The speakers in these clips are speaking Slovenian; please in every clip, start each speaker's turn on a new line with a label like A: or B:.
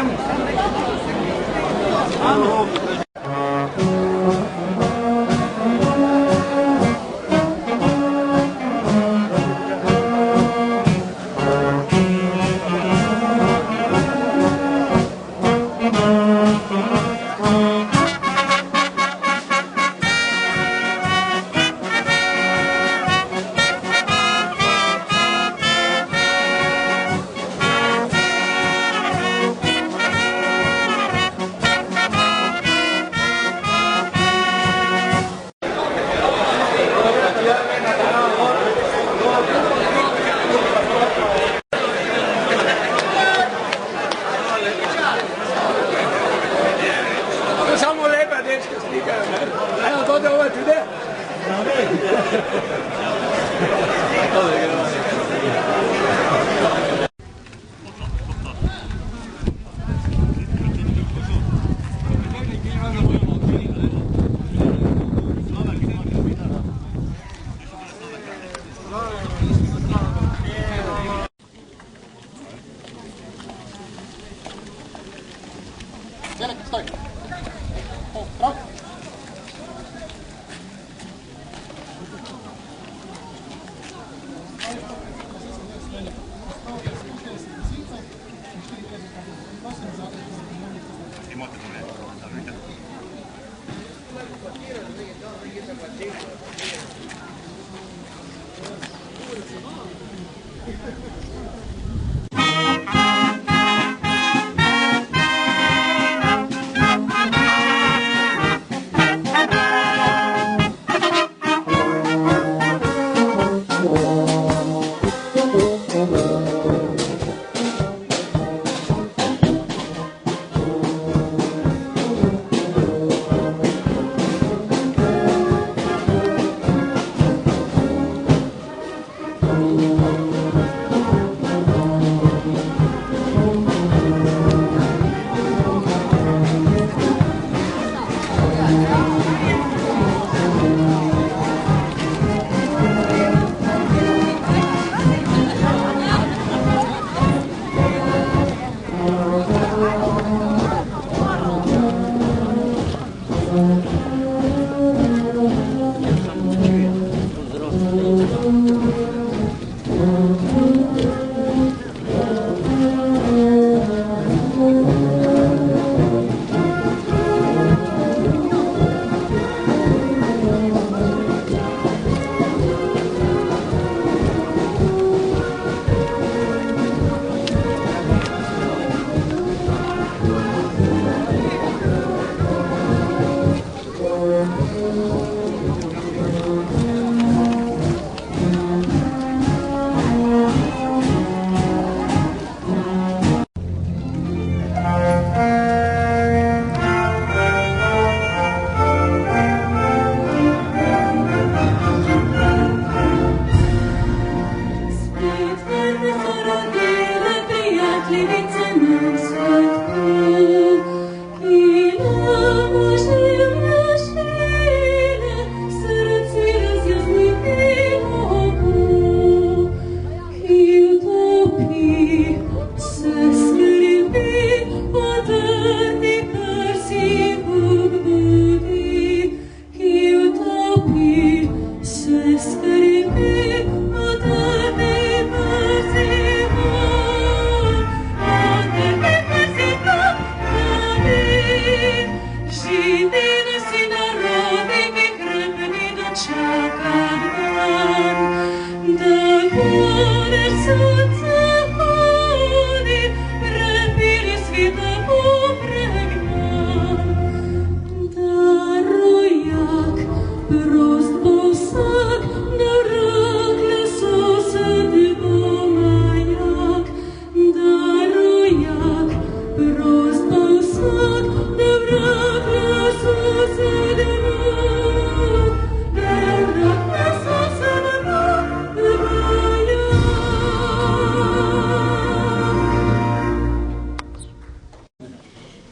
A: Mi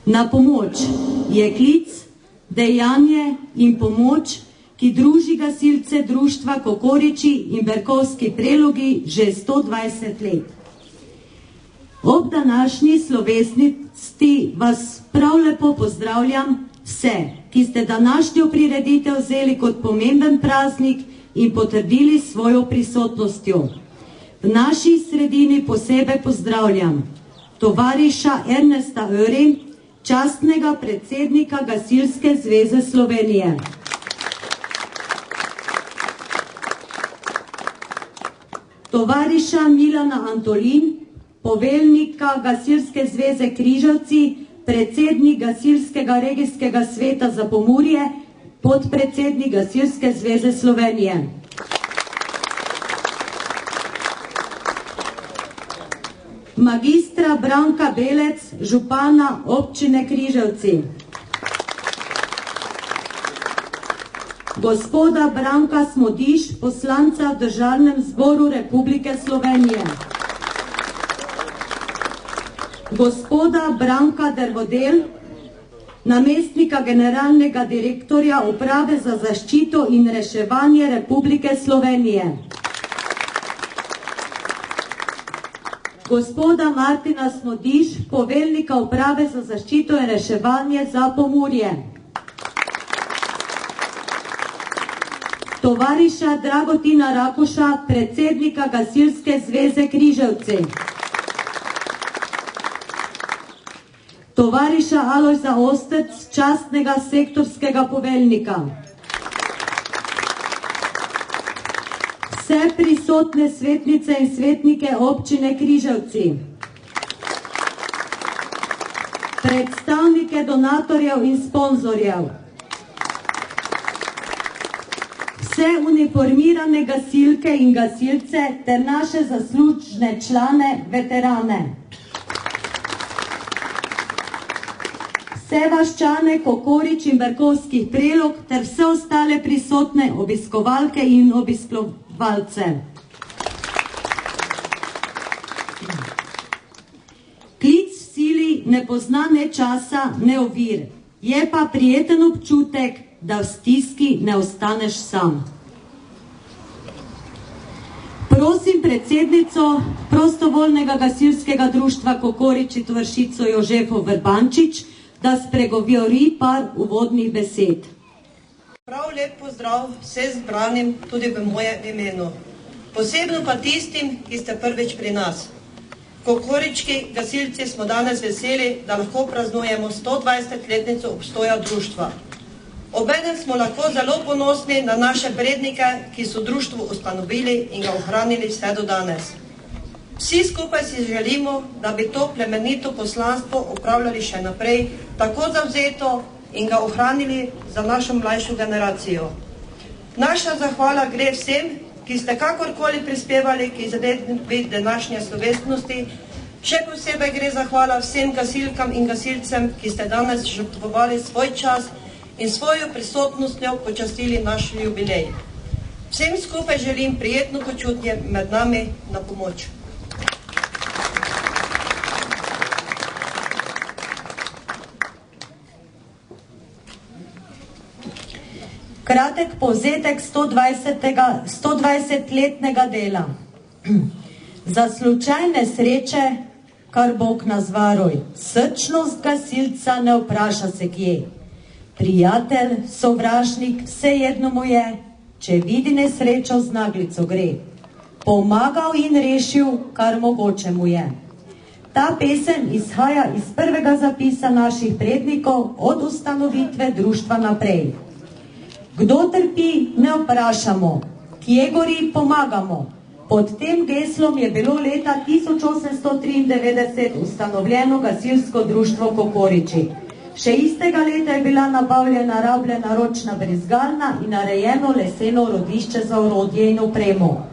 A: Na pomoč je klic, dejanje in pomoč, ki druži gasilce društva Kokoriči in Berkovski Prelogi že 120 let. Ob današnji slovesnosti vas prav lepo pozdravljam vse, ki ste današnjo prireditev vzeli kot pomemben praznik in potrdili svojo prisotnostjo. V naši sredini posebej pozdravljam tovariša Ernesta Öri, častnega predsednika Gasilske zveze Slovenije. Tovariša Milana Antolin, poveljnika Gasilske zveze Križevci, predsednik Gasilskega regijskega sveta za Pomurje, podpredsednik Gasilske zveze Slovenije. Magistra Branka Belec, župana občine Križevci. Gospoda Branka Smodiš, poslanca v Državnem zboru Republike Slovenije. Gospoda Branka Dervodel, namestnika generalnega direktorja Uprave za zaščito in reševanje Republike Slovenije. Gospoda Martina Smodiš, poveljnika Uprave za zaščito in reševanje za Pomurje. Tovariša Dragotina Rakuša, predsednika Gasilske zveze Križevci. Tovariša Alojza Ostec, častnega sektorskega poveljnika. Vse prisotne svetnice in svetnike občine Križevci. Predstavnike donatorjev in sponzorjev. Vse uniformirane gasilke in gasilce ter naše zaslužne člane, veterane. Vse vaščane Kokorič in Berkovskih Prelog ter vse ostale prisotne obiskovalke in obiskovalce. Klic v sili ne pozna ne časa, ne ovir. Je pa prijeten občutek, da v stiski ne ostaneš sam. Prosim predsednico prostovoljnega gasilskega društva Kokorič Vršico Jožefo Vrbančič, da spregovori par uvodnih besed.
B: Prav lep pozdrav vsem zbranim tudi v mojem imenu. Posebno pa tistim, ki ste prvič pri nas. Kokorički gasilci smo danes veseli, da lahko praznujemo 120-letnico obstoja društva. Obenem smo lahko zelo ponosni na naše prednike, ki so društvo ustanovili in ga ohranili vse do danes. Vsi skupaj si želimo, da bi to plemenito poslanstvo opravljali še naprej, tako zavzeto in ga ohranili za našo mlajšo generacijo. Naša zahvala gre vsem, ki ste kakorkoli prispevali k izvedbi današnje slovesnosti. Še posebej gre zahvala vsem gasilkam in gasilcem, ki ste danes žrtvovali svoj čas in svojo prisotnostjo počastili naš jubilej. Vsem skupaj želim prijetno počutje med nami na pomoč.
A: Kratek povzetek 120-letnega dela. Za slučajne sreče, kar Bog nas varuj, srčnost gasilca ne vpraša se kje. Prijatelj, sovražnik, vsejedno mu je, če vidi nesrečo, z naglico gre. Pomagal in rešil, kar mogoče mu je. Ta pesem izhaja iz prvega zapisa naših prednikov od ustanovitve društva naprej. Kdo trpi, ne vprašamo, kje gori, pomagamo. Pod tem geslom je bilo leta 1893 ustanovljeno gasilsko društvo Kokoriči. Še istega leta je bila nabavljena rabljena ročna brizgalna in narejeno leseno rodišče za orodje in opremo.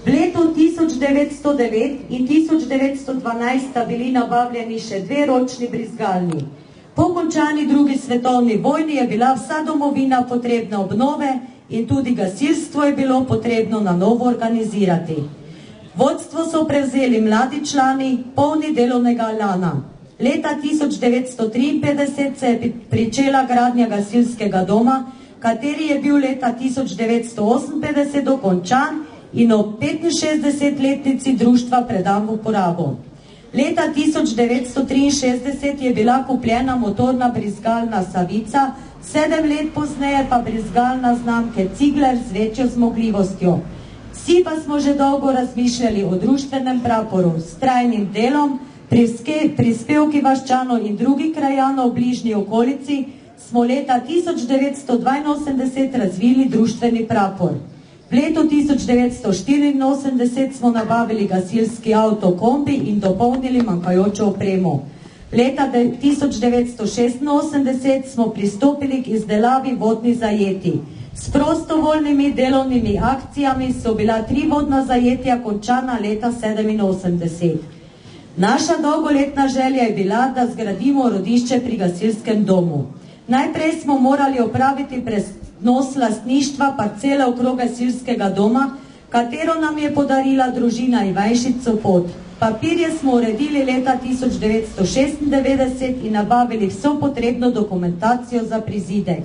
A: V letu 1909 in 1912 sta bili nabavljeni še 2 ročni brizgalni. Po končani drugi svetovni vojni je bila vsa domovina potrebna obnove in tudi gasilstvo je bilo potrebno na novo organizirati. Vodstvo so prevzeli mladi člani, polni delovnega elana. Leta 1953 se je pričela gradnja gasilskega doma, kateri je bil leta 1958 dokončan in ob 65-letnici društva predan v uporabo. Leta 1963 je bila kupljena motorna brizgalna Savica, 7 let pozneje pa brizgalna znamke Cigler z večjo zmogljivostjo. Vsi pa smo že dolgo razmišljali o društvenem praporu s trajnim delom, prispevki vaščanov in drugih krajanov v bližnji okolici, smo leta 1982 razvili društveni prapor. V letu 1984 smo nabavili gasilski avto kombi in dopolnili manjkajočo opremo. Leta 1986 smo pristopili k izdelavi vodnih zajetij. S prostovoljnimi delovnimi akcijami so bila 3 vodna zajetja končana leta 1987. Naša dolgoletna želja je bila, da zgradimo rodišče pri gasilskem domu. Najprej smo morali opraviti prenos lastništva parcele okrog gasilskega doma, katero nam je podarila družina Ivajšič Sopot. Papirje smo uredili leta 1996 in nabavili vso potrebno dokumentacijo za prizidek.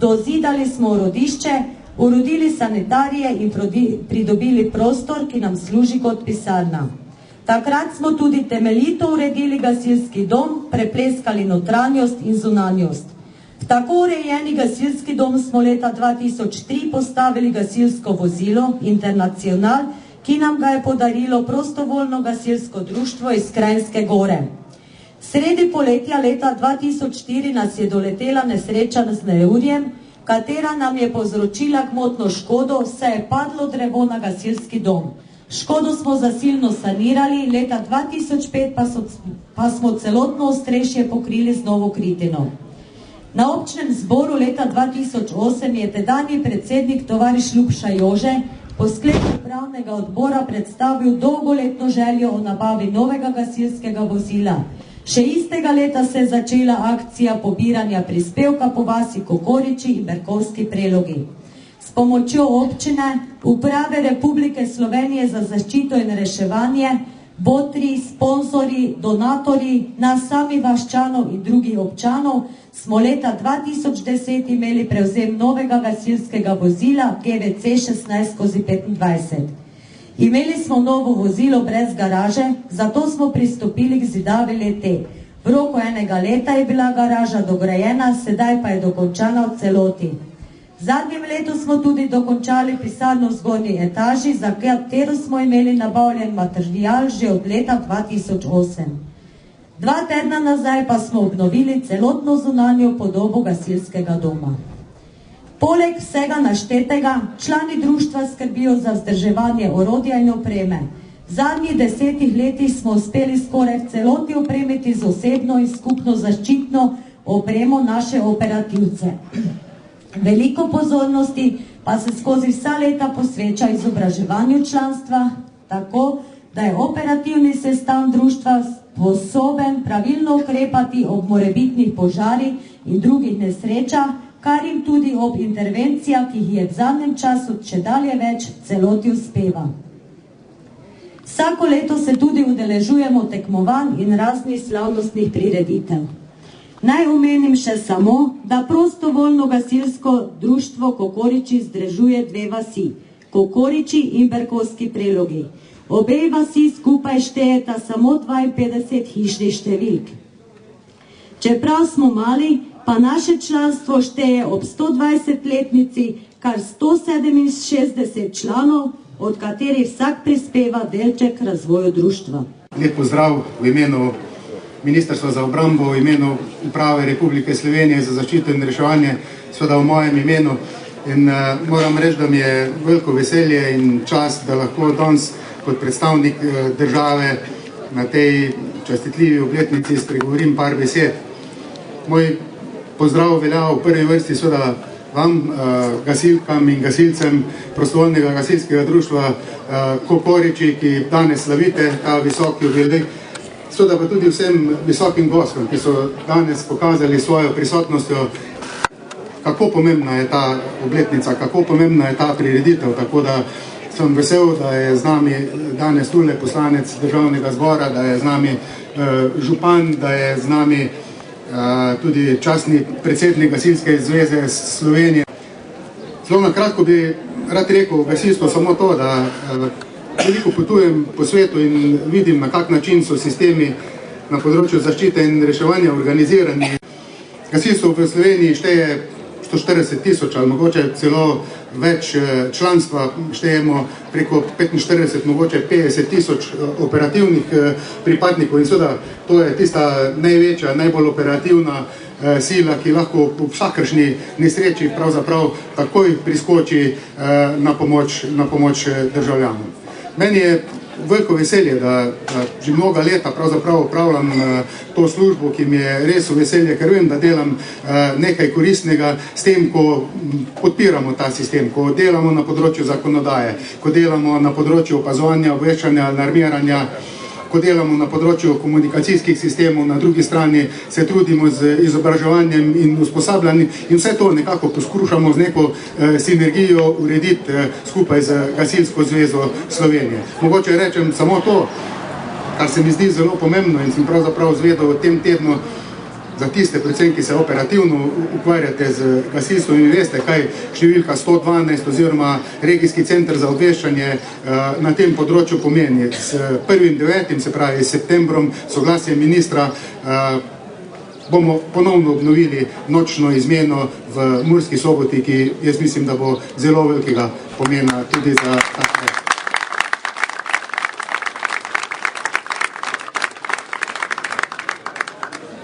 A: Dozidali smo rodišče, uredili sanitarije in pridobili prostor, ki nam služi kot pisarna. Takrat smo tudi temeljito uredili gasilski dom, prepleskali notranjost in zunanjost. V tako urejeni gasilski dom smo leta 2003 postavili gasilsko vozilo Internacional, ki nam ga je podarilo prostovoljno gasilsko društvo iz Kranjske Gore. Sredi poletja leta 2004 nas je doletela nesreča z neurjem, katera nam je povzročila gmotno škodo, saj je padlo drevo na gasilski dom. Škodo smo zasilno sanirali, leta 2005 pa smo celotno ostrešje pokrili z novo kritino. Na občnem zboru leta 2008 je tedanji predsednik tovariš Ljubša Jože po sklepu upravnega odbora predstavil dolgoletno željo o nabavi novega gasilskega vozila. Še istega leta se je začela akcija pobiranja prispevka po vasi Kokoriči in Berkovski Prelogi. S pomočjo občine, Uprave Republike Slovenije za zaščito in reševanje, botri, sponzori, donatorji, nas sami vaščanov in drugih občanov smo leta 2010 imeli prevzem novega gasilskega vozila GVC 16/25. Imeli smo novo vozilo brez garaže, zato smo pristopili k zidavi le-te. V roku 1 leta je bila garaža dograjena, sedaj pa je dokončana v celoti. V zadnjem letu smo tudi dokončali pisarno v zgornji etaži, za katero smo imeli nabavljen material že od leta 2008. 2 tedna nazaj pa smo obnovili celotno zunanjo podobo gasilskega doma. Poleg vsega naštetega, člani društva skrbijo za vzdrževanje orodja in opreme. V zadnjih 10 letih smo uspeli skoraj v celoti opremiti z osebno in skupno zaščitno opremo naše operativce. Veliko pozornosti pa se skozi vsa leta posveča izobraževanju članstva, tako da je operativni sestav društva sposoben pravilno ukrepati ob morebitnih požarih in drugih nesrečah, kar jim tudi ob intervencijah, ki jih je v zadnjem času čedalje več, celoti uspeva. Vsako leto se tudi udeležujemo tekmovanj in raznih slavnostnih prireditev. Naj omenim še samo, da prostovoljno gasilsko društvo Kokoriči združuje 2 vasi, Kokoriči in Berkovski Prelogi. Obe vasi skupaj štejeta samo 52 hišnih številk. Čeprav smo mali, pa naše članstvo šteje ob 120-letnici kar 167 članov, od katerih vsak prispeva delček razvoju društva.
C: Lep pozdrav v imenu Ministrstva za obrambo, v imenu Uprave Republike Slovenije za zaščito in reševanje, seveda v mojem imenu. In moram reči, da mi je veliko veselje in čast, da lahko danes kot predstavnik države na tej častitljivi obletnici spregovorim par besed. Moj pozdrav velja v prvi vrsti seveda vam, gasilkam in gasilcem prostovoljnega gasilskega društva Kokoriči, ki danes slavite ta visoki jubilej. Seveda pa tudi vsem visokim gostom, ki so danes pokazali svojo prisotnostjo, kako pomembna je ta obletnica, kako pomembna je ta prireditev, tako da sem vesel, da je z nami danes tule poslanec Državnega zbora, da je z nami župan, da je z nami tudi častni predsednik Gasilske zveze Slovenije. Zelo na kratko bi rad rekel v gasilstvu samo to, da veliko potujem po svetu in vidim, na kak način so sistemi na področju zaščite in reševanja organizirani. Gasilstvo v Sloveniji šteje 140 000 ali mogoče celo več članstva, štejemo preko 45, mogoče 50 000 operativnih pripadnikov in seveda to je tista največja, najbolj operativna sila, ki lahko v vsakršni nesreči pravzaprav takoj priskoči na pomoč državljanom. Meni je veliko veselje, da že mnoga leta pravzaprav upravljam to službo, ki mi je res veselje, ker vem, da delam nekaj koristnega s tem, ko podpiramo ta sistem, ko delamo na področju zakonodaje, ko delamo na področju opazovanja, obveščanja, alarmiranja, ko delamo na področju komunikacijskih sistemov, na drugi strani se trudimo z izobraževanjem in usposabljanjem in vse to nekako poskušamo z neko sinergijo urediti skupaj z Gasilsko zvezo Slovenije. Mogoče rečem samo to, kar se mi zdi zelo pomembno in sem pravzaprav zvedel v tem tednu za tiste, predvsem, ki se operativno ukvarjate z gasilstvom in veste, kaj številka 112 oziroma regijski center za obveščanje na tem področju pomeni. S 1.9., se pravi s septembrom, soglasjem ministra, bomo ponovno obnovili nočno izmeno v Murski Soboti, ki jaz mislim, da bo zelo velikega pomena tudi za ta kraj.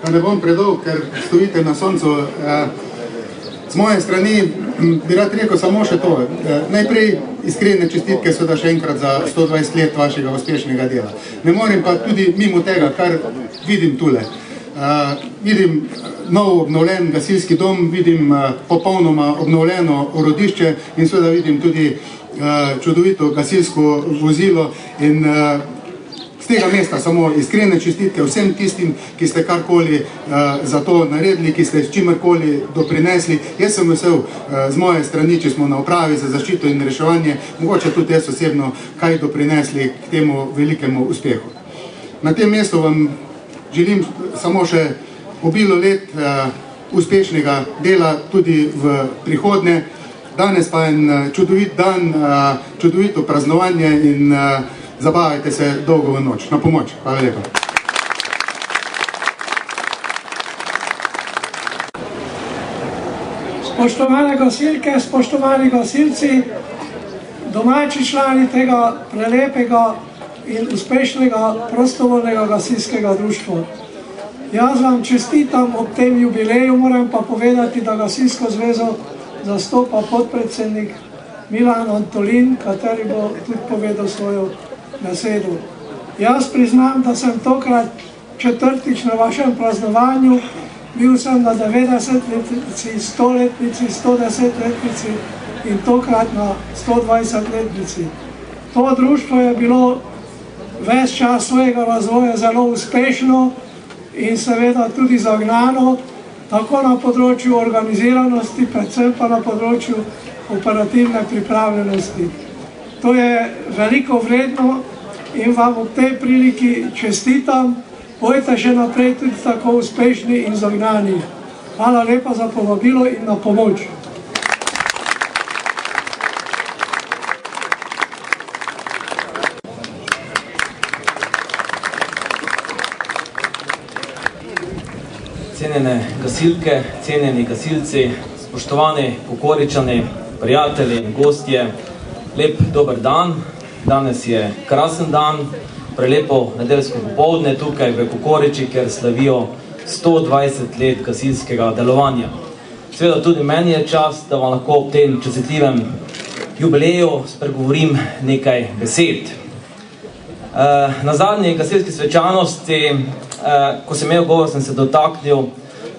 C: Da ne bom predolg, ker stojite na soncu. Z moje strani bi rad rekel samo še to. Najprej iskrene čestitke seveda še enkrat za 120 let vašega uspešnega dela. Ne morem pa tudi mimo tega, kar vidim tule. Vidim nov obnovljen gasilski dom, vidim popolnoma obnovljeno orodišče in seveda vidim tudi čudovito gasilsko vozilo in z tega mesta samo iskrene čestitke vsem tistim, ki ste karkoli za to naredili, ki ste s čimerkoli doprinesli. Jaz sem vesel z moje strani, če smo na upravi za zaščito in reševanje, mogoče tudi jaz osebno kaj doprinesli k temu velikemu uspehu. Na tem mestu vam želim samo še obilo let uspešnega dela tudi v prihodnje. Danes pa en čudovit dan, čudovito praznovanje in zabavajte se dolgo v noč. Na pomoč. Hvala lepa.
D: Spoštovane gasilke, spoštovani gasilci, domači člani tega prelepega in uspešnega prostovoljnega gasilskega društva. Jaz vam čestitam ob tem jubileju, moram pa povedati, da Gasilsko zvezo zastopa podpredsednik Milan Antolin, kateri bo tudi povedal svojo besedo. Jaz priznam, da sem tokrat četrtič na vašem praznovanju, bil sem na 90-letnici, 100-letnici, 110-letnici in tokrat na 120-letnici. To društvo je bilo ves čas svojega razvoja zelo uspešno in seveda tudi zagnano, tako na področju organiziranosti, predvsem pa na področju operativne pripravljenosti. To je veliko vredno in vam v tej priliki čestitam, bojte še naprej tudi tako uspešni in zagnani. Hvala lepa za povabilo in na pomoč.
E: Cenjene gasilke, cenjeni gasilci, spoštovani Kokoričani, prijatelji in gostje, lep dober dan. Danes je krasen dan, prelepo nedeljsko popoldne tukaj v Kokoriči, kjer slavijo 120 let gasilskega delovanja. Seveda tudi meni je čast, da vam lahko ob tem častitljivem jubileju spregovorim nekaj besed. Na zadnji gasilski svečanosti, ko sem imel govor, sem se dotaknil,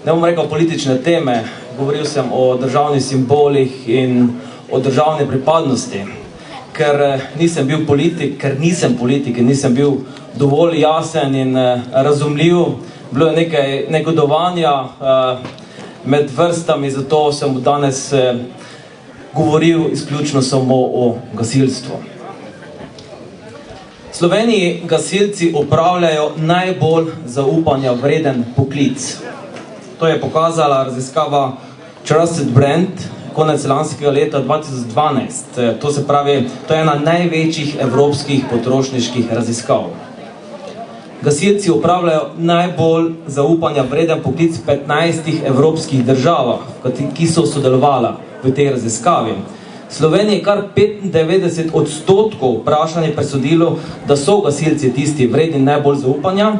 E: ne bom rekel politične teme, govoril sem o državnih simbolih in o državni pripadnosti. Ker nisem bil politik, ker nisem politik in nisem bil dovolj jasen in razumljiv, bilo je nekaj negodovanja med vrstami, zato sem danes govoril izključno samo o gasilstvu. Sloveniji gasilci opravljajo najbolj zaupanja vreden poklic. To je pokazala raziskava Trusted Brand konec lanskega leta 2012. To se pravi, to je ena največjih evropskih potrošniških raziskav. Gasilci opravljajo najbolj zaupanja vreden poklic v 15 evropskih državah, ki so sodelovala v tej raziskavi. Sloveniji je kar 95% vprašanih presodilo, da so gasilci tisti vredni najbolj zaupanja.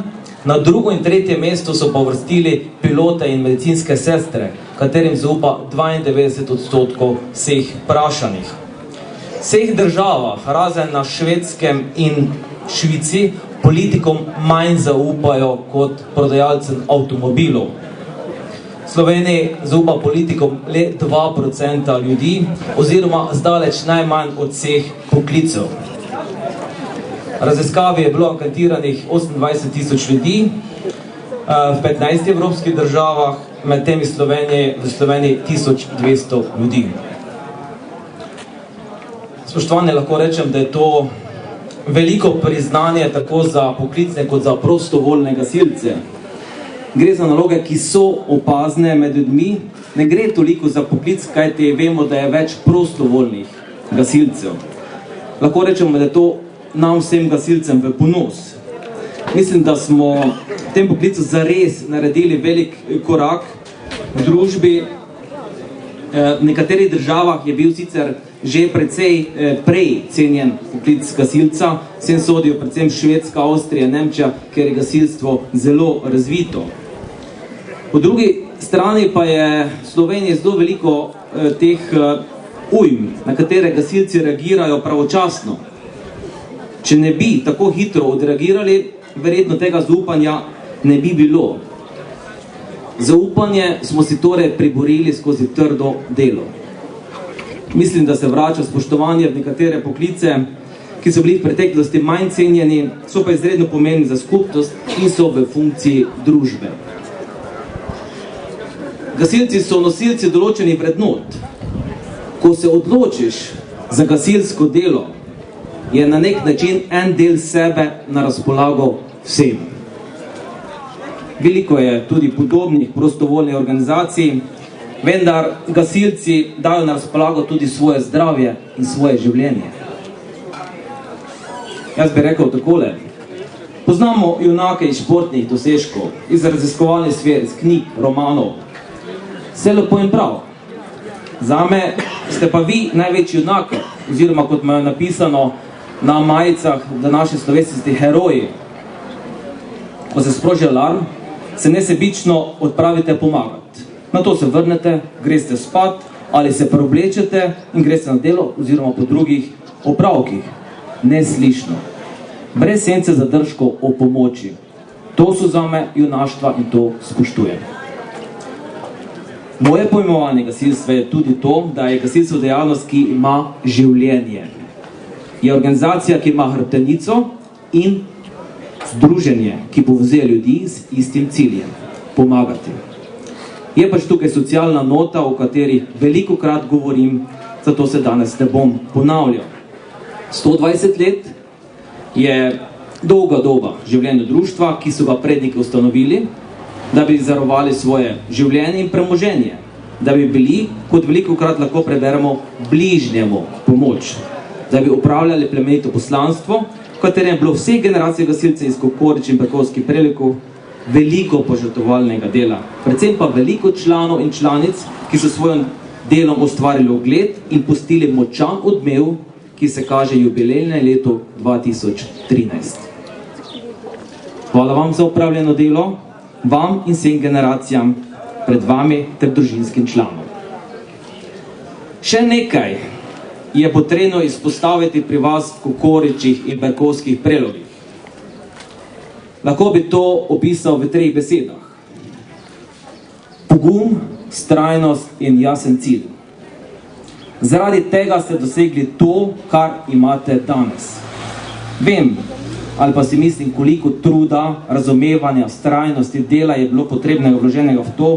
E: Na drugo in tretje mesto so pa uvrstili pilote in medicinske sestre, katerim zaupa 92% vseh vprašanih. V vseh državah, razen na Švedskem in Švici, politikom manj zaupajo kot prodajalcem avtomobilov. V Sloveniji zaupa politikom le 2% ljudi, oziroma zdaleč najmanj od vseh poklicev. V raziskavi je bilo anketiranih 28 000 ljudi v 15 evropskih državah, med temi v Sloveniji 1200 ljudi. Spoštovani, lahko rečem, da je to veliko priznanje tako za poklicne kot za prostovoljne gasilce. Gre za naloge, ki so opazne med ljudmi, ne gre toliko za poklic, kajti vemo, da je več prostovoljnih gasilcev. Lahko rečemo, da je to nam vsem gasilcem v ponos. Mislim, da smo v tem poklicu zares naredili velik korak v družbi. V nekaterih državah je bil sicer že precej prej cenjen poklic gasilca, sem sodijo predvsem Švedska, Avstrija, Nemčija, ker je gasilstvo zelo razvito. Po drugi strani pa je v Sloveniji zelo veliko teh ujm, na katere gasilci reagirajo pravočasno. Če ne bi tako hitro odreagirali, verjetno tega zaupanja ne bi bilo. Zaupanje smo si torej priborili skozi trdo delo. Mislim, da se vrača spoštovanje v nekatere poklice, ki so bili v preteklosti manj cenjeni, so pa izredno pomembni za skupnost in so v funkciji družbe. Gasilci so nosilci določenih vrednot. Ko se odločiš za gasilsko delo, je na nek način en del sebe na razpolago vsem. Veliko je tudi podobnih prostovoljnih organizacij, vendar gasilci dajo na razpolago tudi svoje zdravje in svoje življenje. Jaz bi rekel takole. Poznamo junake iz športnih dosežkov, iz raziskovalnih sfer, iz knjig, romanov. Vse lepo in prav. Zame ste pa vi največji junaki, oziroma kot me je napisano na majicah današnje slovesnosti, heroji. Ko se sproži alarm, se nesebično odpravite pomagati. Na to se vrnete, greste spat ali se preoblečete in greste na delo oziroma po drugih opravkih. Neslišno. Brez sence zadržkov o pomoči. To so zame junaštva in to spoštujem. Moje pojmovanje gasilstva je tudi to, da je gasilstvo dejavnost, ki ima življenje. Je organizacija, ki ima hrbtenico in združenje, ki povezuje ljudi z istim ciljem. Pomagati. Je pač tukaj socialna nota, o kateri velikokrat govorim, zato se danes ne bom ponavljal. 120 let je dolga doba življenja društva, ki so ga predniki ustanovili, da bi zarovali svoje življenje in premoženje, da bi bili, kot velikokrat lahko preberemo, bližnjemu pomoč, da bi upravljali plemenito poslanstvo, v katerem je bilo vseh generacij gasilcev iz Kokorič in Bekovskih Prelekov veliko požrtvovalnega dela, predvsem pa veliko članov in članic, ki so svojim delom ustvarili ugled in pustili močan odmev, ki se kaže jubilejne leto 2013. Hvala vam za upravljeno delo, vam in vsem generacijam pred vami ter družinskim članom. Še nekaj je potrebno izpostaviti pri vas v Kokoričih in Bekovskih Prelogih. Lahko bi to opisal v 3 besedah. Pogum, vztrajnost in jasen cilj. Zaradi tega ste dosegli to, kar imate danes. Vem, ali pa si mislim, koliko truda, razumevanja, vztrajnosti, dela je bilo potrebnega vloženega v to,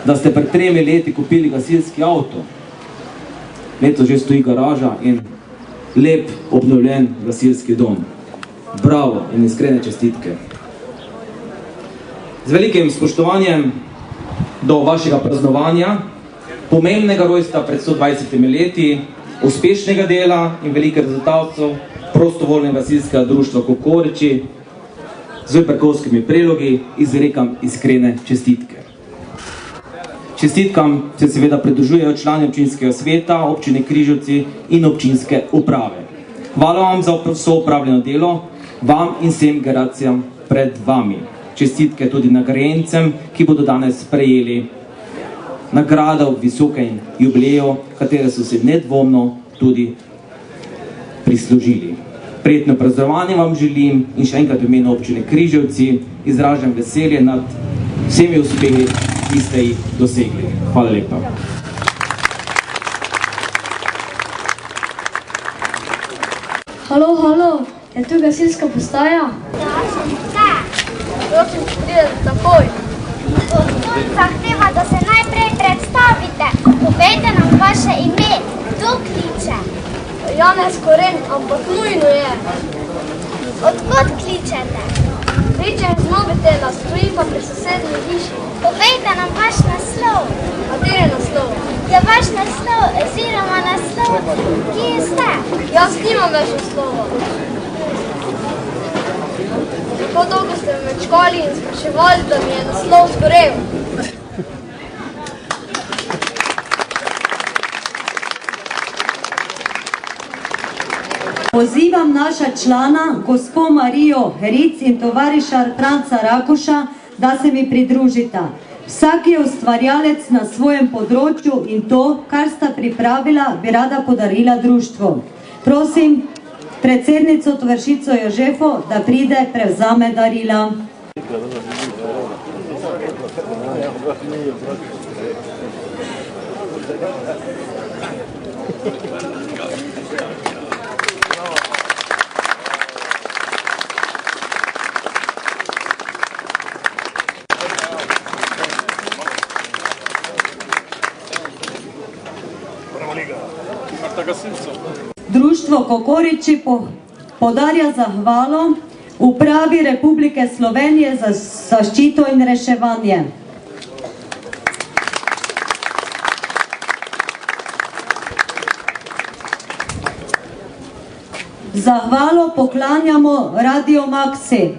E: da ste pred 3 leti kupili gasilski avto. Letos že stoji garaža in lep obnovljen gasilski dom. Bravo in iskrene čestitke. Z velikim spoštovanjem do vašega praznovanja, pomembnega rojstva pred 120 leti, uspešnega dela in velikih rezultatov prostovoljnega gasilskega društva Kokoriči z Vrkovskimi Prelogi izrekam iskrene čestitke. Čestitkam se seveda pridružujejo člani občinskega sveta, občine Križevci in občinske uprave. Hvala vam za vso opravljeno delo, vam in vsem generacijam pred vami. Čestitke tudi nagrajencem, ki bodo danes prejeli nagrado v visokem jubileju, katere so se nedvomno tudi prislužili. Prijetno praznovanje vam želim in še enkrat v imenu občine Križevci izražam veselje nad vsemi uspehi, ki ste jih dosegli. Hvala lepa.
F: Halo, halo, je tu gasilska postaja?
G: Da,
F: Prosim, pridete takoj.
G: zahteva, da se najprej predstavite. Povejte nam vaše ime, kdo kliče.
F: Janez Koren, ampak nujno je.
G: Odkot kličete?
F: Kličem z mobitela, stoji pa pri sosednji hiši.
G: Povejte nam vaš naslov.
F: Kateri naslov?
G: Ja, vaš naslov oziroma naslov, kje ste?
F: Jaz nimam več naslova. Tako dolgo ste me mečkali in spraševali, da mi je naslov zgorel.
A: Pozivam naša člana, gospo Marijo Heric in tovariša Franca Rakuša, da se mi pridružita. Vsak je ustvarjalec na svojem področju in to, kar sta pripravila, bi rada podarila društvu. Prosim predsednico Tovršico Jožefo, da pride, prevzame darila. Društvo Kokoriči podarja zahvalo Upravi Republike Slovenije za zaščito in reševanje. Zahvalo poklanjamo Radio Maxi.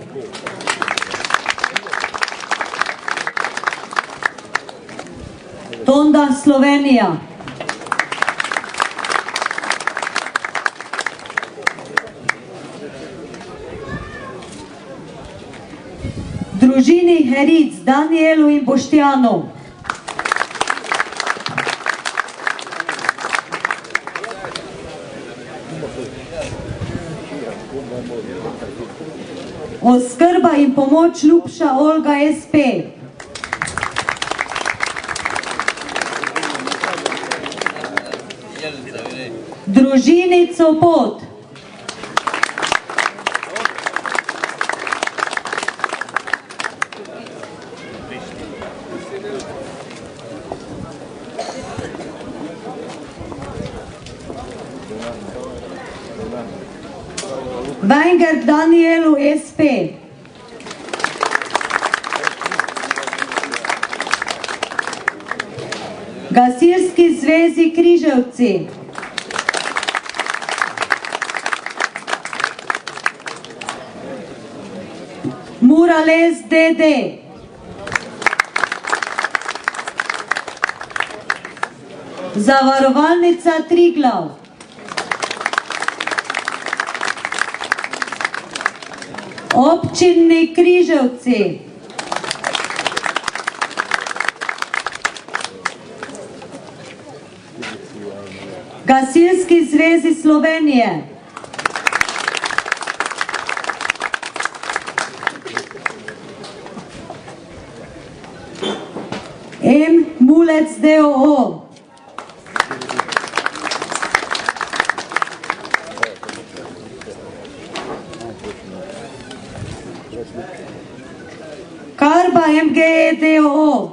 A: Tonda Slovenija. Družini Heric, Danielu in Boštjanu. Oskrba in pomoč Ljubša Olga SP. Družini Copot. Wenger Danielu SP. Gasilski zvezi Križevci. Murales DD. Zavarovalnica Triglav. Občinni Križevci. Gasilski zvezi Slovenije. M. Mulec d.o.o. Karba MGE d.o.o.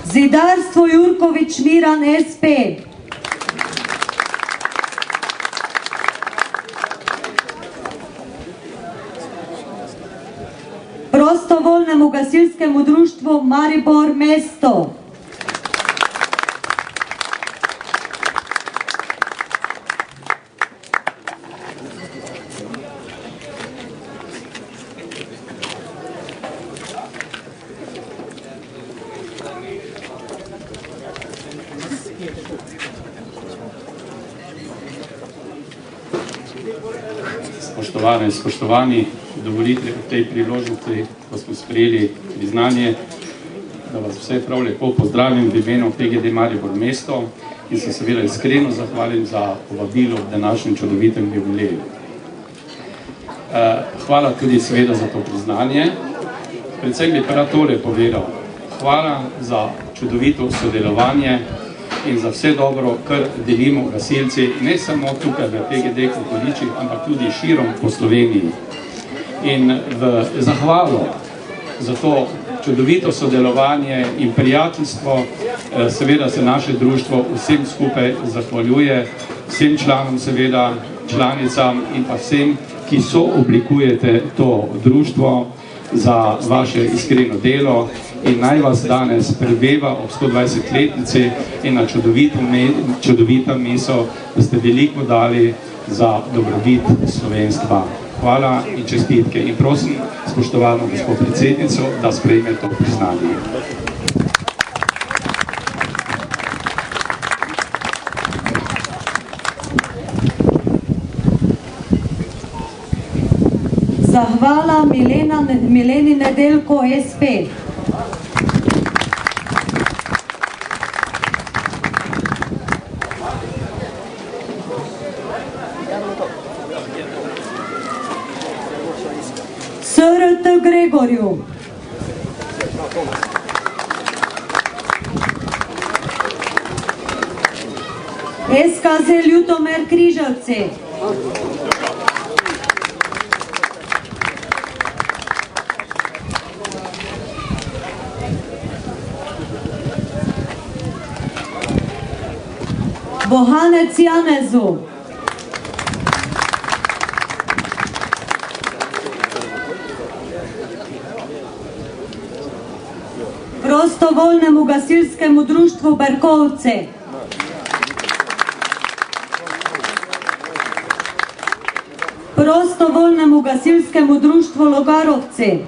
A: Zidarstvo Jurkovič Miran SP. Prostovoljnemu gasilskemu društvu Maribor mesto.
H: Spoštovane in spoštovani, dovolite v tej priložnosti, ko smo sprejeli priznanje, da vas vse prav lepo pozdravim v imenu PGD Maribor mesto in se seveda iskreno zahvalim za povabilo v današnjem čudovitem jubileju. Hvala tudi seveda za to priznanje. Predvsem bi pa tole povedal. Hvala za čudovito sodelovanje in za vse dobro, kar delimo gasilci, ne samo tukaj v PGD Kokoliči, ampak tudi širom po Sloveniji. In v zahvalo za to čudovito sodelovanje in prijateljstvo, seveda se naše društvo vsem skupaj zahvaljuje, vsem članom seveda, članicam in pa vsem, ki sooblikujete to društvo za vaše iskreno delo in naj vas danes preveva ob 120-letnici in na čudovita misel, da ste veliko dali za dobrobit slovenstva. Hvala in čestitke in prosim spoštovano gospod predsednico, da sprejme to priznanje.
A: Zahvala Mileni Nedeljko SP. SRT Gregorju. SKZ Ljutomer Križevci. Bohanec Janezu. Prostovoljnemu gasilskemu društvu Berkovce. Prostovoljnemu gasilskemu društvu Logarovci.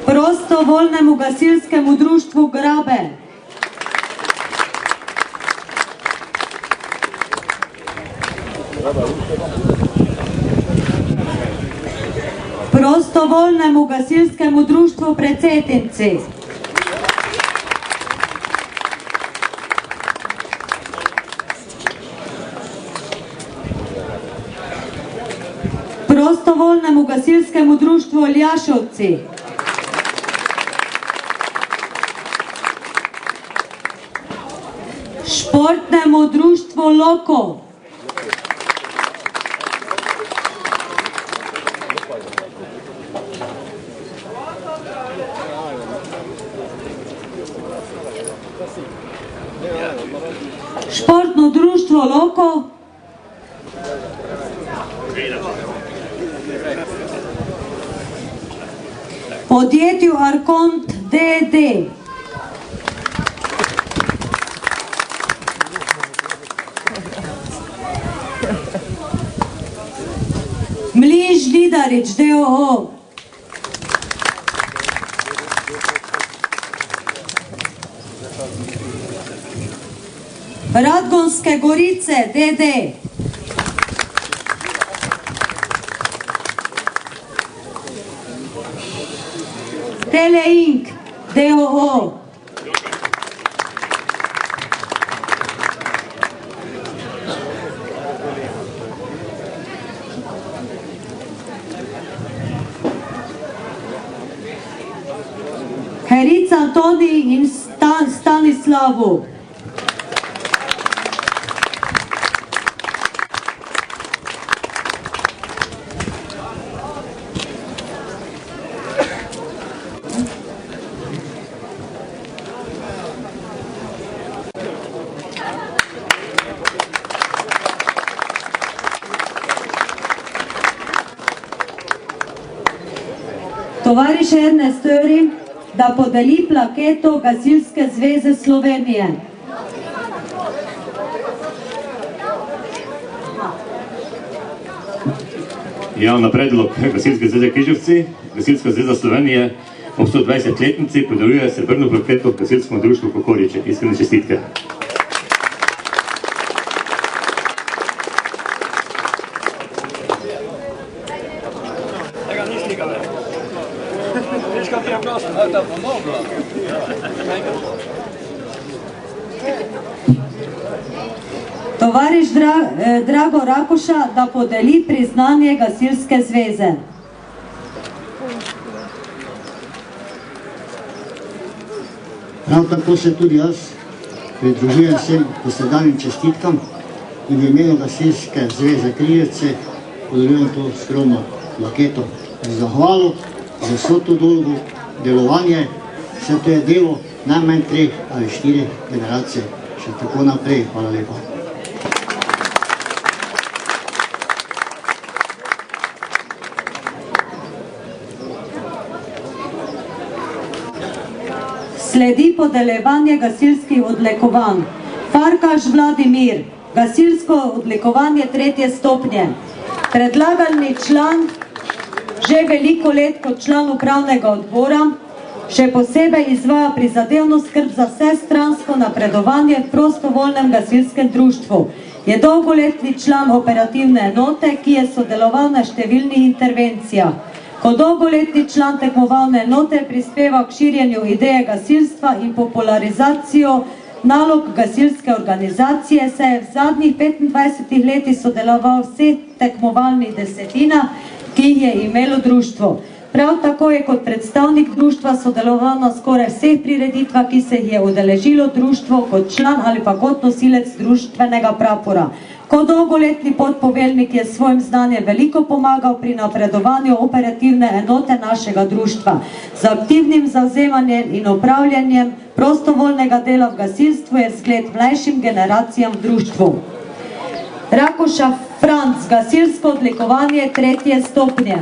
A: Prostovoljnemu gasilskemu društvu Grabe. Prostovoljnemu gasilskemu društvu Precetinci. Prostovoljnemu gasilskemu društvu Ljašovci. Športnemu društvu Loko. Športno društvo Loko. Podjetju Arkont D.D. Mlin Žlidarič D.O.O. Radgonske Gorice D.D. Teleink D.O.O. Herica Antoni in Stanislavu. Tovariš Ernest Öri, da podeli plaketo Gasilske zveze Slovenije.
I: Ja, na predlog Gasilske zveze Križevci, Gasilska zveza Slovenije ob 120-letnici podeljuje srebrno plaketo Gasilskemu društvu Kokoriče. Iskrene čestitke.
A: Tovariš Drago Rakuša, da podeli priznanje Gasilske zveze.
J: Prav tako se tudi jaz pridružujem vsem dosedanjim čestitkam in v imenu Gasilske zveze Križevci podeljujem to skromno plaketo z zahvalo za vso to dolgo delovanje. Vse to je delo najmanj 3 ali 4 generacije. Še tako naprej. Hvala lepa.
A: Sledi podeljevanje gasilskih odlikovanj. Farkaš Vladimir, gasilsko odlikovanje 3. stopnje. Predlagani član že veliko let kot član upravnega odbora, še posebej izvaja prizadevno skrb za vsestransko napredovanje v prostovoljnem gasilskem društvu. Je dolgoletni član operativne enote, ki je sodeloval na številnih intervencijah. Kot dolgoletni član tekmovalne enote prispeva k širjenju ideje gasilstva in popularizacijo nalog gasilske organizacije, se je v zadnjih 25 letih sodeloval vseh tekmovalnih desetinah, ki jih je imelo društvo. Prav tako je kot predstavnik društva sodeloval na skoraj vseh prireditvah, ki se jih je udeležilo društvo kot član ali pa kot nosilec društvenega prapora. Kot dolgoletni podpoveljnik je s svojim znanjem veliko pomagal pri napredovanju operativne enote našega društva. Z aktivnim zavzemanjem in upravljanjem prostovoljnega dela v gasilstvu je zgled mlajšim generacijam v društvu. Rakuša Franc, gasilsko odlikovanje 3. stopnje.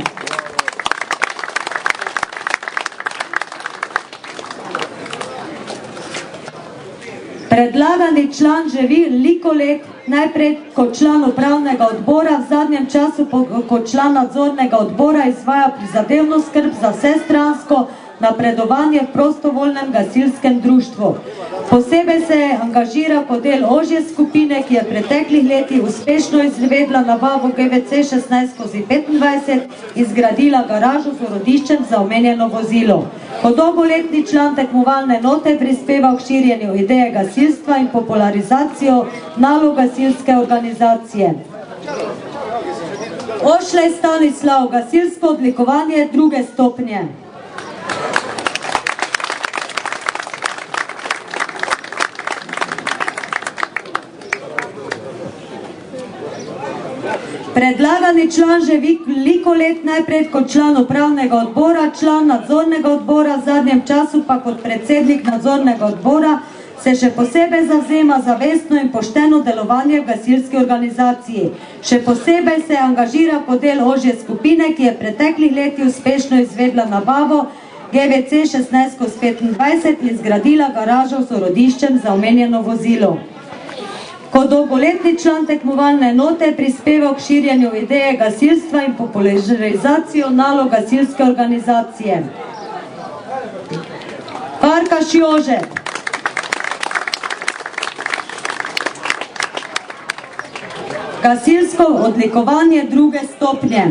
A: Predlagani član živi veliko let, najprej kot član upravnega odbora, v zadnjem času kot član nadzornega odbora izvaja prizadevno skrb za vsestransko napredovanje v prostovoljnem gasilskem društvu. Posebej se je angažiral kot del ožje skupine, ki je v preteklih letih uspešno izvedla nabavo GVC 16/25 in zgradila garažo z urodiščem za omenjeno vozilo. Kot dolgoletni član tekmovalne enote prispeval k širjenju ideje gasilstva in popularizacijo nalog gasilske organizacije. Ošlej Stanislav, gasilsko odlikovanje 2. stopnje. Predlagani član živi veliko let, najprej kot član upravnega odbora, član nadzornega odbora, v zadnjem času pa kot predsednik nadzornega odbora, se še posebej zavzema za vestno in pošteno delovanje v gasilski organizaciji. Še posebej se angažira kot del ožje skupine, ki je v preteklih letih uspešno izvedla nabavo GVC 16/25 in zgradila garažo z urodiščem za omenjeno vozilo. Kot dolgoletni član tekmovalne enote prispeval k širjenju ideje gasilstva in popularizacijo nalog gasilske organizacije. Farkaš Jožef. Gasilsko odlikovanje 2. stopnje.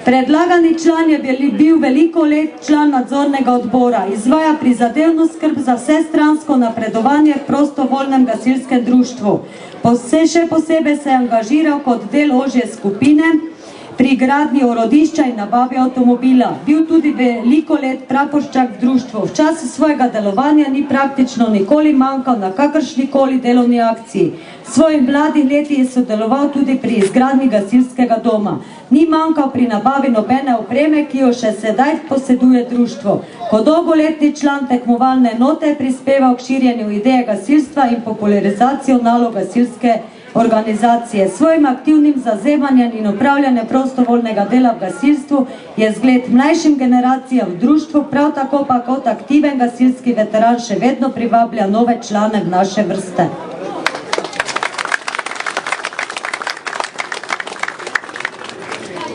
A: Predlagani član je bil veliko let član nadzornega odbora, izvaja prizadevno skrb za vsestransko napredovanje v prostovoljnem gasilskem društvu. Še posebej se je angažiral kot del ožje skupine pri gradnji urodišča in nabavi avtomobila. Bil tudi veliko let praporščak v društvu. V času svojega delovanja ni praktično nikoli manjkal na kakršnikoli delovni akciji. V svojih mladih letih je sodeloval tudi pri izgradnji gasilskega doma. Ni manjkal pri nabavi nobene opreme, ki jo še sedaj poseduje društvo. Kot dolgoletni član tekmovalne enote je prispeval k širjenju ideje gasilstva in popularizacijo nalog gasilske organizacije. Svojim aktivnim zazemanjem in upravljanjem prostovoljnega dela v gasilstvu je zgled mlajšim generacijam v društvu, prav tako pa kot aktiven gasilski veteran še vedno privablja nove člane v naše vrste.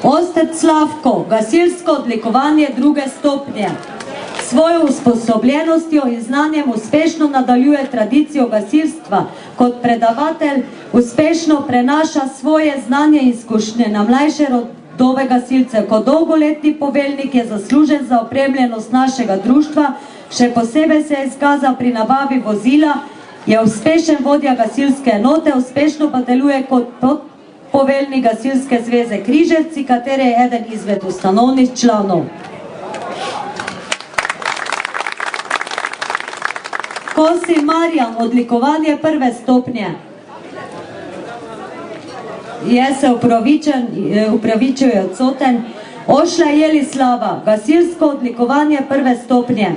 A: Ostec Slavko, gasilsko odlikovanje 2. stopnje. Svojo usposobljenostjo in znanjem uspešno nadaljuje tradicijo gasilstva. Kot predavatelj uspešno prenaša svoje znanje in izkušnje na mlajše rodove gasilce. Kot dolgoletni poveljnik je zaslužen za opremljenost našega društva, še posebej se je izkazal pri nabavi vozila, je uspešen vodja gasilske enote, uspešno pa deluje kot podpoveljnik Gasilske zveze Križevci, katere je eden izmed ustanovnih članov. Kosi Marjan, odlikovanje 1. stopnje. Je se upravičuje odsoten. Ošla Jelislava, gasilsko odlikovanje 1. stopnje.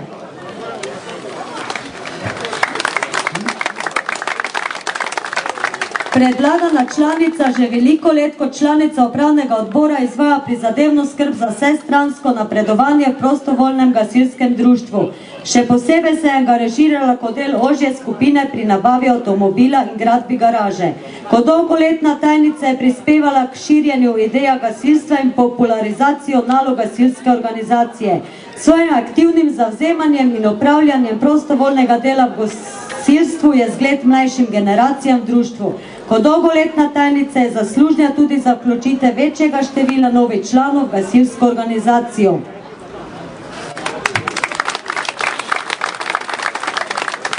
A: Predlagana članica že veliko let kot članica upravnega odbora izvaja prizadevno skrb za vsestransko napredovanje v prostovoljnem gasilskem društvu. Še posebej se je angažirala kot del ožje skupine pri nabavi avtomobila in gradbi garaže. Kot dolgoletna tajnica je prispevala k širjenju ideja gasilstva in popularizacijo nalog gasilske organizacije. Svojim aktivnim zavzemanjem in upravljanjem prostovoljnega dela v gasilstvu je zgled mlajšim generacijam v društvu. Kot dolgoletna tajnica je zaslužna tudi za vključitev večjega števila novih članov v gasilsko organizacijo.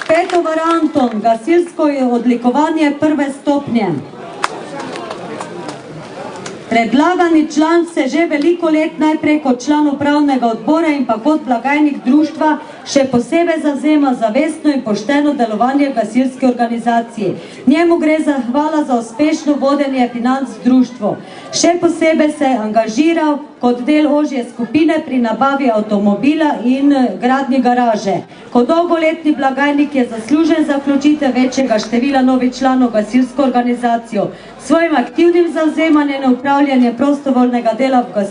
A: Petovar Anton, gasilsko odlikovanje 1. stopnje. Predlagani član se že veliko let najprej kot član upravnega odbora in pa kot blagajnik društva še posebej zavzema za vestno in pošteno delovanje v gasilski organizaciji. Njemu gre zahvala za uspešno vodenje financ v društvu. Še posebej se je angažiral kot del ožje skupine pri nabavi avtomobila in gradnji garaže. Kot dolgoletni blagajnik je zaslužen za vključitev večjega števila novih članov v gasilsko organizacijo. Svojim aktivnim zavzemanjem in upravljanjem prostovoljnega dela v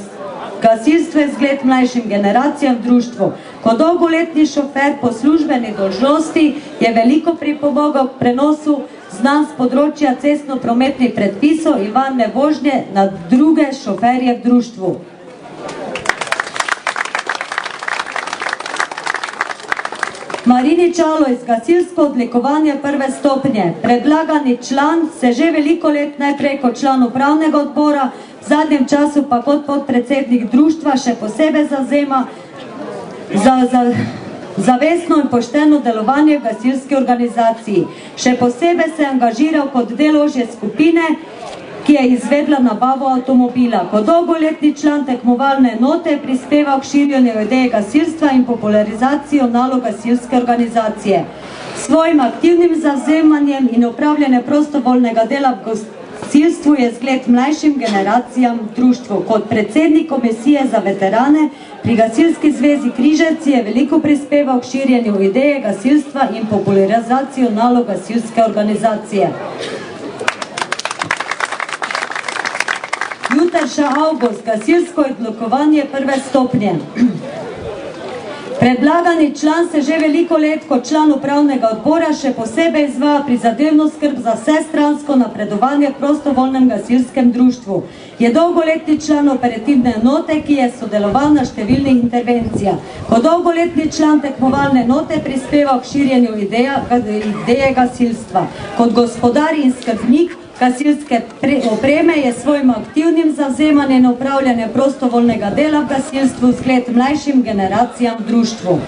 A: gasilstvu je zgled mlajšim generacijam v društvu. Kot dolgoletni šofer po službeni dolžnosti je veliko pripomogel k prenosu znanj z področja cestno-prometnih predpisov in varne vožnje na druge šoferje v društvu. Marini Čaloj, gasilsko odlikovanje 1. stopnje. Predlagani član se že veliko let najprej kot član upravnega odbora, v zadnjem času pa kot podpredsednik društva še posebej zavzema za zavestno in pošteno delovanje v gasilski organizaciji. Še posebej se je angažiral kot del ožje skupine, ki je izvedla nabavo avtomobila. Kot dolgoletni član tekmovalne enote je prispeval k širjenju ideje gasilstva in popularizacijo nalog gasilske organizacije. Svojim aktivnim zavzemanjem in upravljanjem prostovoljnega dela v gasilstvu je zgled mlajšim generacijam v društvu. Kot predsednik komisije za veterane pri Gasilski zvezi Križevci je veliko prispeval k širjenju ideje gasilstva in popularizacijo nalog gasilske organizacije. Juterša August, gasilsko odlikovanje 1. stopnje. Predlagani član se že veliko let kot član upravnega odbora še posebej izvaja prizadevno skrb za vsestransko napredovanje v prostovoljnem gasilskem društvu. Je dolgoletni član operativne enote, ki je sodeloval na številnih intervencijah. Kot dolgoletni član tekmovalne enote prispeval k širjenju ideje gasilstva. Kot gospodar in skrbnik gasilske opreme je svojim aktivnim zavzemanjem in upravljanjem prostovoljnega dela v gasilstvu zgled mlajšim generacijam v društvu.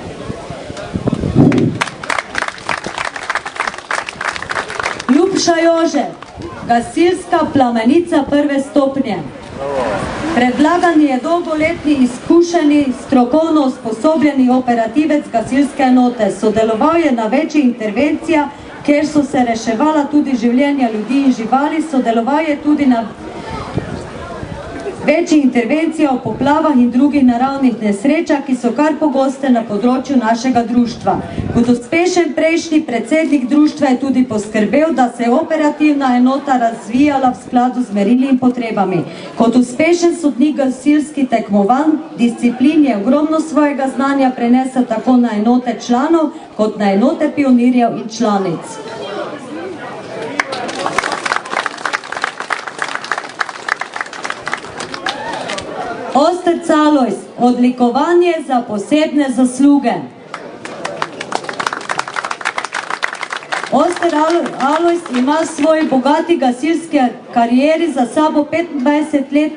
A: Ljubša Jože, gasilska plamenica 1. stopnje. Predlagani je dolgoletni izkušeni, strokovno usposobljeni operativec gasilske enote. Sodeloval je na večjih intervencijah, kjer so se reševala tudi življenja ljudi in živali, sodeloval je tudi na večjih intervencij o poplavah in drugih naravnih nesrečah, ki so kar pogoste na področju našega društva. Kot uspešen prejšnji predsednik društva je tudi poskrbel, da se je operativna enota razvijala v skladu z merili in potrebami. Kot uspešen sodnik gasilskih tekmovanj, disciplin je ogromno svojega znanja prenesel tako na enote članov, kot na enote pionirjev in članic. Ostrc Alojz, odlikovanje za posebne zasluge. Oster Alojz ima v svoji bogati gasilski karieri za sabo 25 let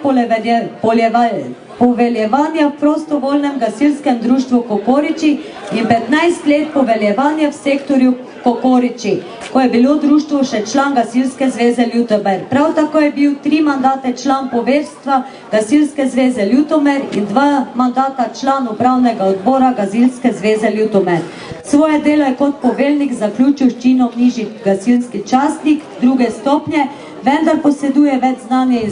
A: poveljevanja v prostovoljnem gasilskem društvu Kokoriči in 15 let poveljevanja v sektorju Kokoriči, ko je bilo društvo še član Gasilske zveze Ljutomer. Prav tako je bil 3 mandate član poveljstva Gasilske zveze Ljutomer in 2 mandata član upravnega odbora Gasilske zveze Ljutomer. Svoje delo je kot poveljnik zaključil s činom nižji gasilski častnik 2. stopnje, vendar poseduje več znanja in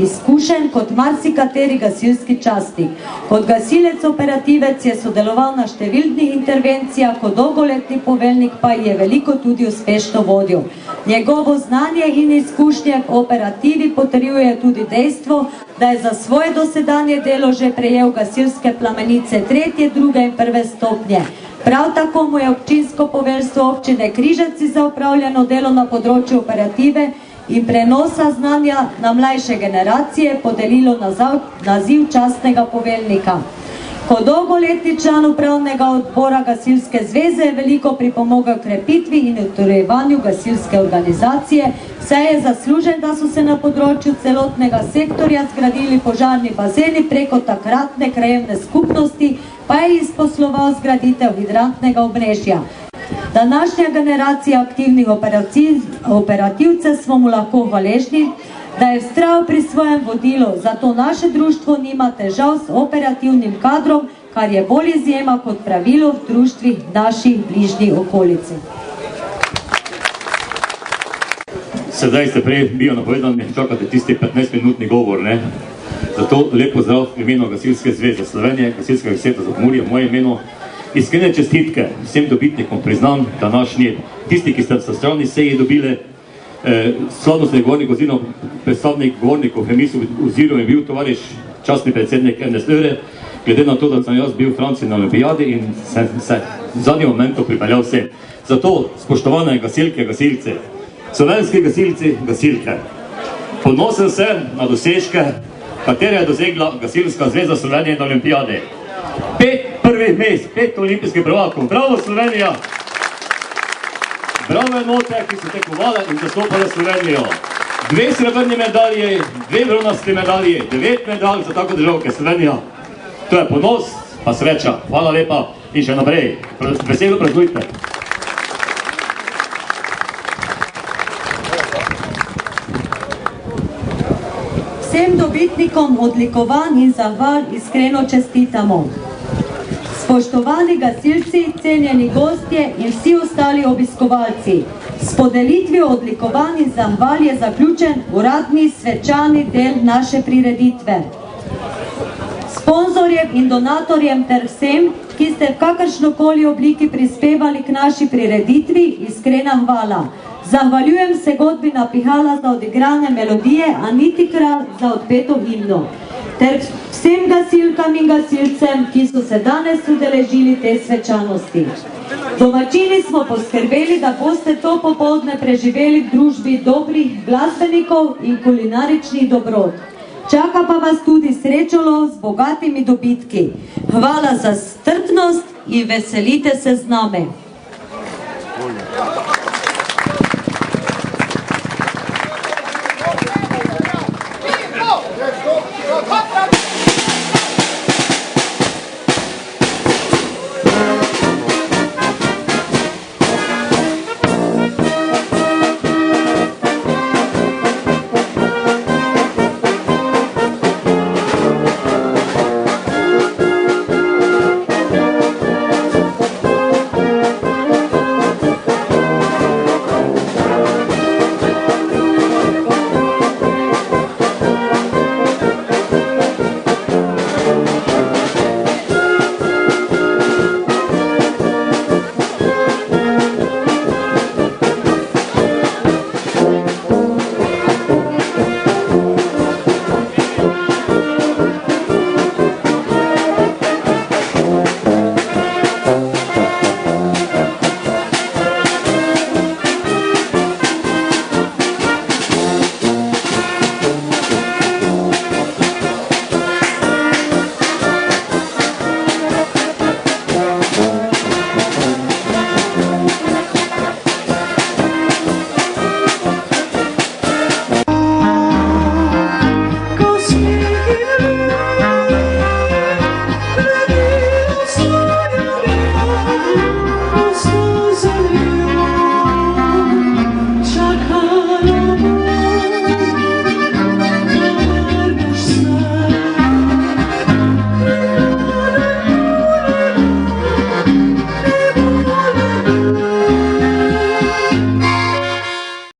A: izkušenj kot marsikateri gasilski častnik. Kot gasilec operativec je sodeloval na številnih intervencijah, kot dolgoletni poveljnik pa je veliko tudi uspešno vodil. Njegovo znanje in izkušnje v operativi potrjuje tudi dejstvo, da je za svoje dosedanje delo že prejel gasilske plamenice 3., 2. in 1. stopnje. Prav tako mu je občinsko poveljstvo občine Križevci za opravljeno delo na področju operative in prenosa znanja na mlajše generacije podelilo naziv častnega poveljnika. Kot dolgoletni član upravnega odbora Gasilske zveze je veliko pripomogel krepitvi in utrjevanju gasilske organizacije, saj je zaslužen, da so se na področju celotnega sektorja zgradili požarni bazeni preko takratne krajevne skupnosti, pa je izposloval zgraditev hidrantnega omrežja. Današnja generacija aktivnih operativcev smo mu lahko hvaležni, da je vztrajal pri svojem vodilu, zato naše društvo nima težav s operativnim kadrom, kar je bolj izjema kot pravilo v društvih naših bližnjih okolici.
I: Sedaj ste prej bil napovedan, čakate tisti 15-minutni govor, ne? Zato lepo zdrav v imenu Gasilske zveze Slovenije, Gasilskega sveta za Pomurje, v moje imenu. Iskrene čestitke vsem dobitnikom priznanj današnji, tisti, ki ste v strani seji dobili slavnostni govornik oziroma predstavnik govornikov oziroma je bil tovariš častni predsednik NSR, glede na to, da sem jaz bil v Franciji na olimpijadi in sem se v zadnjem momentu pripeljal vse. Zato, spoštovane gasilke, gasilci, slovenski gasilci, gasilke, ponosen sem na dosežke, katere je dosegla Gasilska zveza Slovenije na olimpijadi. 5 prvih mest, 5 olimpijskih prvakov. Bravo Slovenija! Bravo enote, ki so tekmovale in zastopale Slovenijo. 2 srebrni medalje, 2 bronasti medalje, 9 medalj za tako državke Slovenija. To je ponos, pa sreča. Hvala lepa in še naprej. Veselo praznujte.
A: Vsem dobitnikom odlikovanj in zahval iskreno čestitamo. Spoštovani gasilci, cenjeni gostje in vsi ostali obiskovalci, s podelitvijo odlikovanj in zahval je zaključen uradni svečani del naše prireditve. Sponzorjem in donatorjem ter vsem, ki ste v kakršnokoli obliki prispevali k naši prireditvi, iskrena hvala. Zahvaljujem se godbi Napihala za odigrane melodije, Aniti Kralj za odpeto himno. Ter vsem gasilkam in gasilcem, ki so se danes udeležili te svečanosti. Domačini smo poskrbeli, da boste to popoldne preživeli v družbi dobrih glasbenikov in kulinaričnih dobrot. Čaka pa vas tudi srečolov z bogatimi dobitki. Hvala za strpnost in veselite se z nami.